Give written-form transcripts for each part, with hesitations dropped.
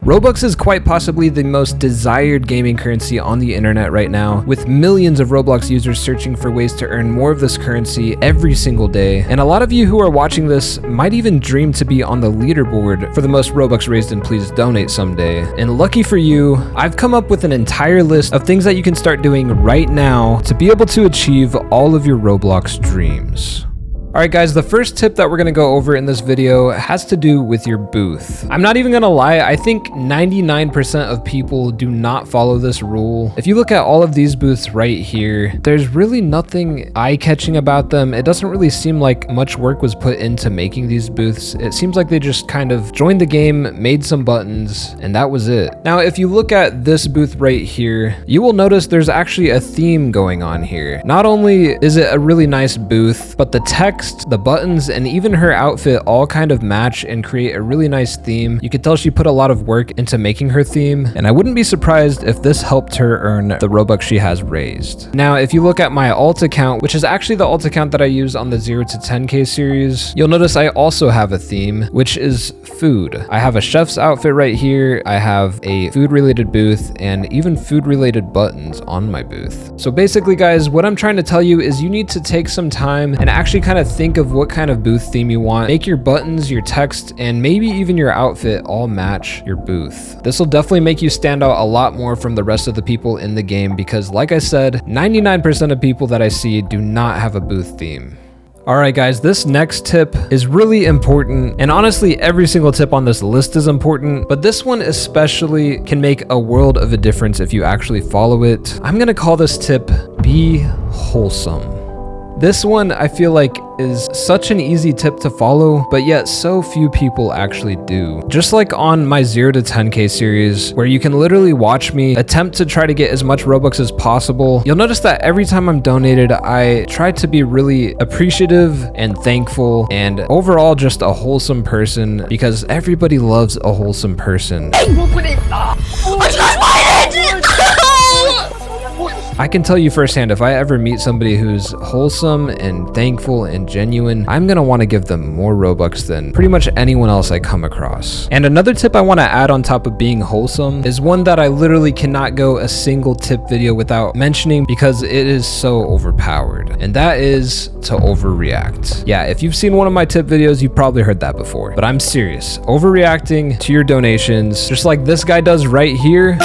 Robux is quite possibly the most desired gaming currency on the internet right now, with millions of Roblox users searching for ways to earn more of this currency every single day. And a lot of you who are watching this might even dream to be on the leaderboard for the most Robux raised in Please Donate someday. And lucky for you, I've come up with an entire list of things that you can start doing right now to be able to achieve all of your Roblox dreams. Alright guys, the first tip that we're going to go over in this video has to do with your booth. I'm not even going to lie, I think 99% of people do not follow this rule. If you look at all of these booths right here, there's really nothing eye-catching about them. It doesn't really seem like much work was put into making these booths. It seems like they just kind of joined the game, made some buttons, and that was it. Now, if you look at this booth right here, you will notice there's actually a theme going on here. Not only is it a really nice booth, but the text, the buttons, and even her outfit all kind of match and create a really nice theme. You could tell she put a lot of work into making her theme, and I wouldn't be surprised if this helped her earn the Robux she has raised. Now, if you look at my alt account, which is actually the alt account that I use on the 0 to 10K series, you'll notice I also have a theme, which is food. I have a chef's outfit right here. I have a food related booth and even food related buttons on my booth. So basically guys, what I'm trying to tell you is you need to take some time and actually kind of think of what kind of booth theme you want. Make your buttons, your text, and maybe even your outfit all match your booth. This will definitely make you stand out a lot more from the rest of the people in the game because like I said, 99% of people that I see do not have a booth theme. Alright guys, this next tip is really important, and honestly every single tip on this list is important, but this one especially can make a world of a difference if you actually follow it. I'm gonna call this tip, be wholesome. This one I feel like is such an easy tip to follow, but yet so few people actually do. Just like on my 0 to 10K series, where you can literally watch me attempt to try to get as much Robux as possible, you'll notice that every time I'm donated, I try to be really appreciative and thankful and overall just a wholesome person because everybody loves a wholesome person. I can tell you firsthand, if I ever meet somebody who's wholesome and thankful and genuine, I'm gonna want to give them more Robux than pretty much anyone else I come across. And another tip I want to add on top of being wholesome is one that I literally cannot go a single tip video without mentioning because it is so overpowered, and that is to overreact. Yeah, if you've seen one of my tip videos, you've probably heard that before, but I'm serious. Overreacting to your donations, just like this guy does right here.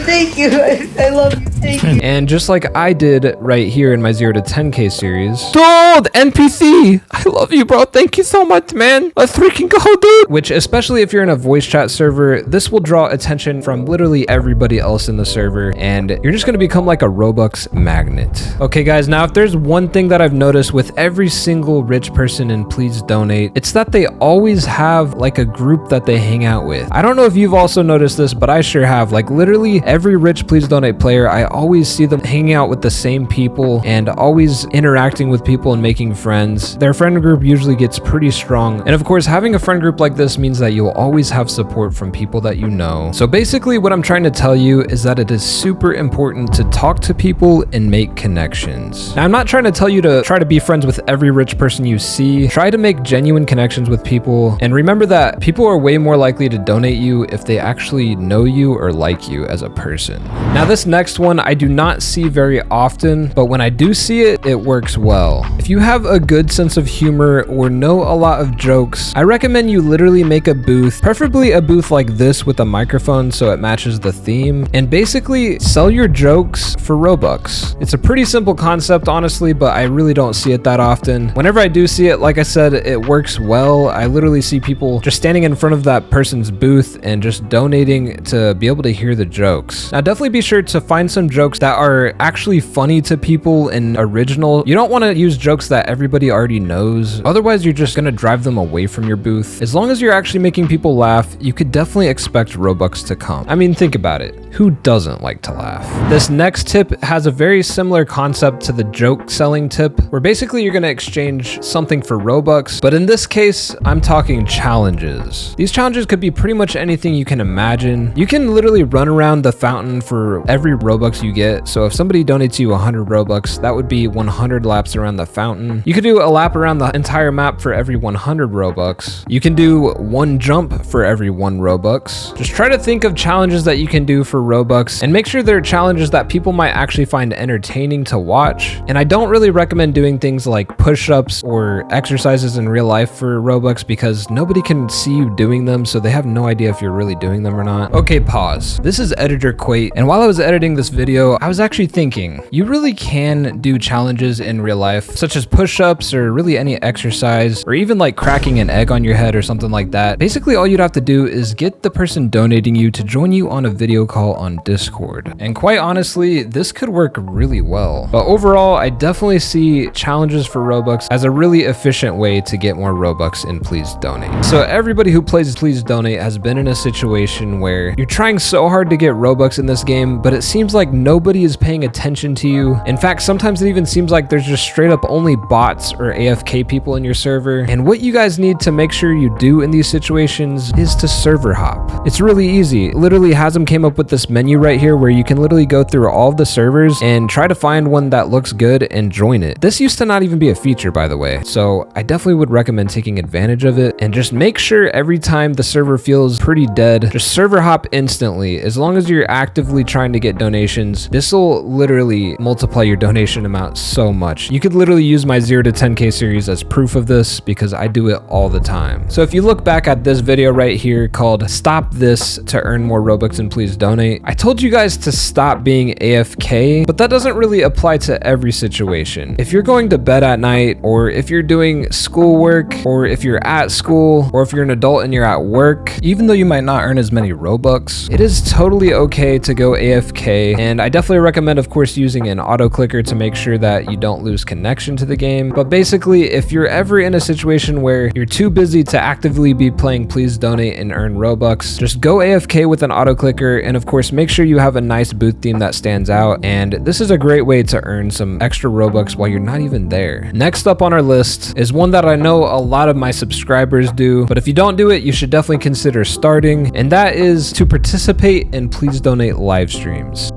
Thank you. I love you. Thank you. And just like I did right here in my 0 to 10K series. Dude, NPC, I love you, bro. Thank you so much, man. Let's freaking go, dude. Which, especially if you're in a voice chat server, this will draw attention from literally everybody else in the server, and you're just gonna become like a Robux magnet. Okay, guys, now if there's one thing that I've noticed with every single rich person in Please Donate, it's that they always have like a group that they hang out with. I don't know if you've also noticed this, but I sure have. Like literally every rich Please Donate player, I always see them hanging out with the same people and always interacting with people and making friends. Their friend group usually gets pretty strong. And of course, having a friend group like this means that you'll always have support from people that you know. So basically what I'm trying to tell you is that it is super important to talk to people and make connections. Now, I'm not trying to tell you to try to be friends with every rich person you see. Try to make genuine connections with people. And remember that people are way more likely to donate you if they actually know you or like you as a person. Now, this next one I do not see very often, but when I do see it, it works well. If you have a good sense of humor or know a lot of jokes, I recommend you literally make a booth, preferably a booth like this with a microphone so it matches the theme, and basically sell your jokes for Robux. It's a pretty simple concept, honestly, but I really don't see it that often. Whenever I do see it, like I said, it works well. I literally see people just standing in front of that person's booth and just donating to be able to hear the jokes. Now, definitely be sure to find some jokes that are actually funny to people and original. You don't want to use jokes that everybody already knows. Otherwise, you're just going to drive them away from your booth. As long as you're actually making people laugh, you could definitely expect Robux to come. I mean, think about it. Who doesn't like to laugh? This next tip has a very similar concept to the joke selling tip, where basically you're going to exchange something for Robux, but in this case, I'm talking challenges. These challenges could be pretty much anything you can imagine. You can literally run around around the fountain for every Robux you get. So if somebody donates you 100 Robux, that would be 100 laps around the fountain. You could do a lap around the entire map for every 100 Robux. You can do one jump for every 1 Robux. Just try to think of challenges that you can do for Robux and make sure they're challenges that people might actually find entertaining to watch. And I don't really recommend doing things like push-ups or exercises in real life for Robux because nobody can see you doing them, so they have no idea if you're really doing them or not. Okay, pause. This is editor Quate, and while I was editing this video, I was actually thinking, you really can do challenges in real life, such as push-ups or really any exercise, or even like cracking an egg on your head or something like that. Basically, all you'd have to do is get the person donating you to join you on a video call on Discord. And quite honestly, this could work really well. But overall, I definitely see challenges for Robux as a really efficient way to get more Robux in Please Donate. So everybody who plays Please Donate has been in a situation where you're trying so hard to get Robux in this game, but it seems like nobody is paying attention to you. In fact, sometimes it even seems like there's just straight up only bots or AFK people in your server. And what you guys need to make sure you do in these situations is to server hop. It's really easy. Literally, Hasm came up with this menu right here where you can literally go through all of the servers and try to find one that looks good and join it. This used to not even be a feature, by the way. So I definitely would recommend taking advantage of it and just make sure every time the server feels pretty dead, just server hop instantly. As long as you're actively trying to get donations, this will literally multiply your donation amount so much. You could literally use my 0 to 10k series as proof of this because I do it all the time. So if you look back at this video right here called Stop This to Earn More Robux and Please Donate, I told you guys to stop being AFK, but that doesn't really apply to every situation. If you're going to bed at night, or if you're doing schoolwork, or if you're at school, or if you're an adult and you're at work, even though you might not earn as many Robux, it is totally okay to go AFK. And I definitely recommend, of course, using an auto clicker to make sure that you don't lose connection to the game. But basically, if you're ever in a situation where you're too busy to actively be playing Please Donate and earn Robux, just go AFK with an auto clicker, and of course make sure you have a nice booth theme that stands out. And this is a great way to earn some extra Robux while you're not even there. Next up on our list is one that I know a lot of my subscribers do, but if you don't do it, you should definitely consider starting, and that is to participate in Please Donate live streams,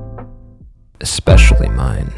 especially mine.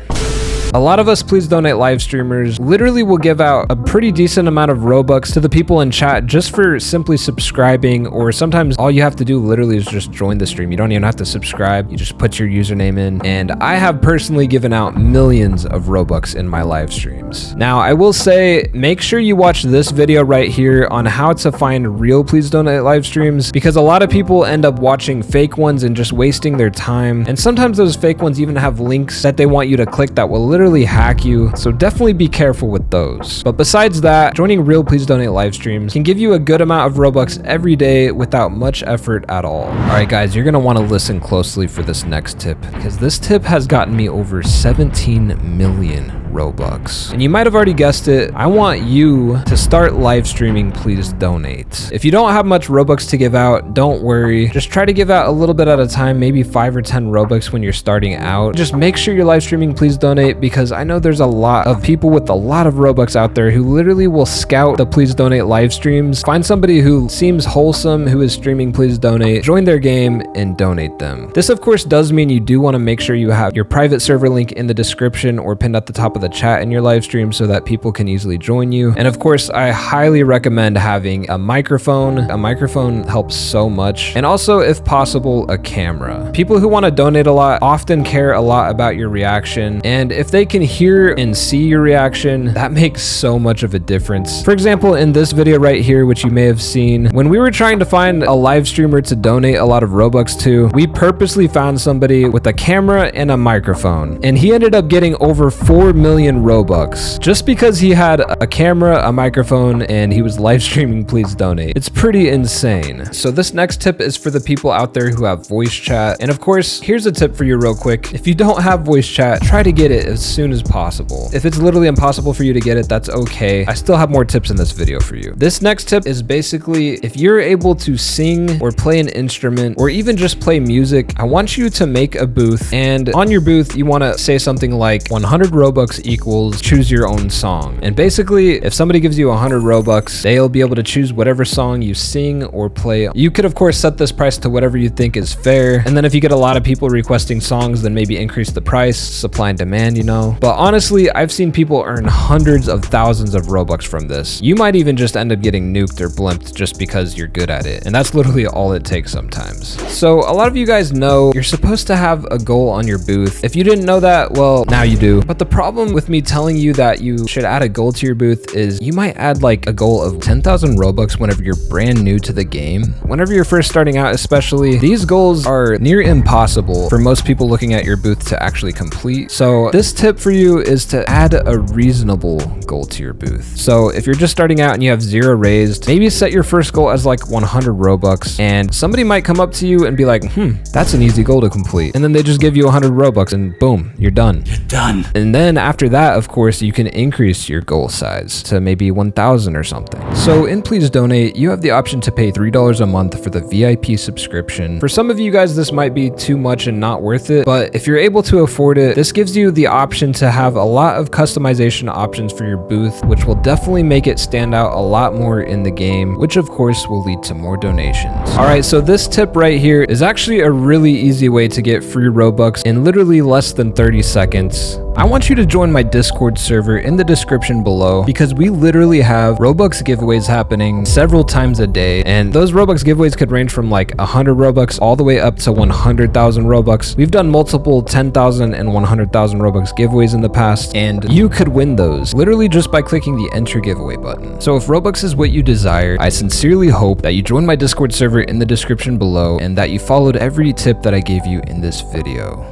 A lot of us Please Donate live streamers literally will give out a pretty decent amount of Robux to the people in chat just for simply subscribing, or sometimes all you have to do literally is just join the stream. You don't even have to subscribe. You just put your username in. And I have personally given out millions of Robux in my live streams. Now, I will say, make sure you watch this video right here on how to find real Please Donate live streams, because a lot of people end up watching fake ones and just wasting their time. And sometimes those fake ones even have links that they want you to click that will literally hack you, so definitely be careful with those. But besides that, joining real Please Donate live streams can give you a good amount of Robux every day without much effort at all. Alright guys, you're gonna want to listen closely for this next tip, because this tip has gotten me over 17 million Robux. And you might have already guessed it, I want you to start live streaming Please Donate. If you don't have much Robux to give out, don't worry. Just try to give out a little bit at a time, maybe 5 or 10 Robux when you're starting out. Just make sure you're live streaming Please Donate, because I know there's a lot of people with a lot of Robux out there who literally will scout the Please Donate live streams, find somebody who seems wholesome, who is streaming Please Donate, join their game, and donate them. This of course does mean you do want to make sure you have your private server link in the description or pinned at the top of the chat in your live stream so that people can easily join you. And of course, I highly recommend having a microphone. A microphone helps so much. And also, if possible, a camera. People who want to donate a lot often care a lot about your reaction. And if they can hear and see your reaction, that makes so much of a difference. For example, in this video right here, which you may have seen, when we were trying to find a live streamer to donate a lot of Robux to, we purposely found somebody with a camera and a microphone. And he ended up getting over 4 million Robux just because he had a camera, a microphone, and he was live streaming Please Donate. It's pretty insane. So this next tip is for the people out there who have voice chat. And of course, here's a tip for you real quick. If you don't have voice chat, try to get it as soon as possible. If it's literally impossible for you to get it, that's okay. I still have more tips in this video for you. This next tip is basically, if you're able to sing or play an instrument or even just play music, I want you to make a booth, and on your booth, you want to say something like 100 Robux Robux equals choose your own song. And basically, if somebody gives you 100 Robux, they'll be able to choose whatever song you sing or play. You could of course set this price to whatever you think is fair. And then if you get a lot of people requesting songs, then maybe increase the price, supply and demand, you know. But honestly, I've seen people earn hundreds of thousands of Robux from this. You might even just end up getting nuked or blimped just because you're good at it. And that's literally all it takes sometimes. So a lot of you guys know you're supposed to have a goal on your booth. If you didn't know that, well, now you do. But the problem with me telling you that you should add a goal to your booth is you might add like a goal of 10,000 Robux whenever you're brand new to the game. Whenever you're first starting out especially, these goals are near impossible for most people looking at your booth to actually complete. So this tip for you is to add a reasonable goal to your booth. So if you're just starting out and you have 0 raised, maybe set your first goal as like 100 Robux, and somebody might come up to you and be like, that's an easy goal to complete. And then they just give you 100 Robux and boom, you're done. You're done. And then after that, of course, you can increase your goal size to maybe 1,000 or something. So in Please Donate, you have the option to pay $3 a month for the VIP subscription. For some of you guys, this might be too much and not worth it, but if you're able to afford it, this gives you the option to have a lot of customization options for your booth, which will definitely make it stand out a lot more in the game, which of course will lead to more donations. All right, so this tip right here is actually a really easy way to get free Robux in literally less than 30 seconds. I want you to join my Discord server in the description below because we literally have Robux giveaways happening several times a day, and those Robux giveaways could range from like 100 Robux all the way up to 100,000 Robux. We've done multiple 10,000 and 100,000 Robux giveaways in the past, and you could win those literally just by clicking the enter giveaway button. So if Robux is what you desire, I sincerely hope that you join my Discord server in the description below and that you followed every tip that I gave you in this video.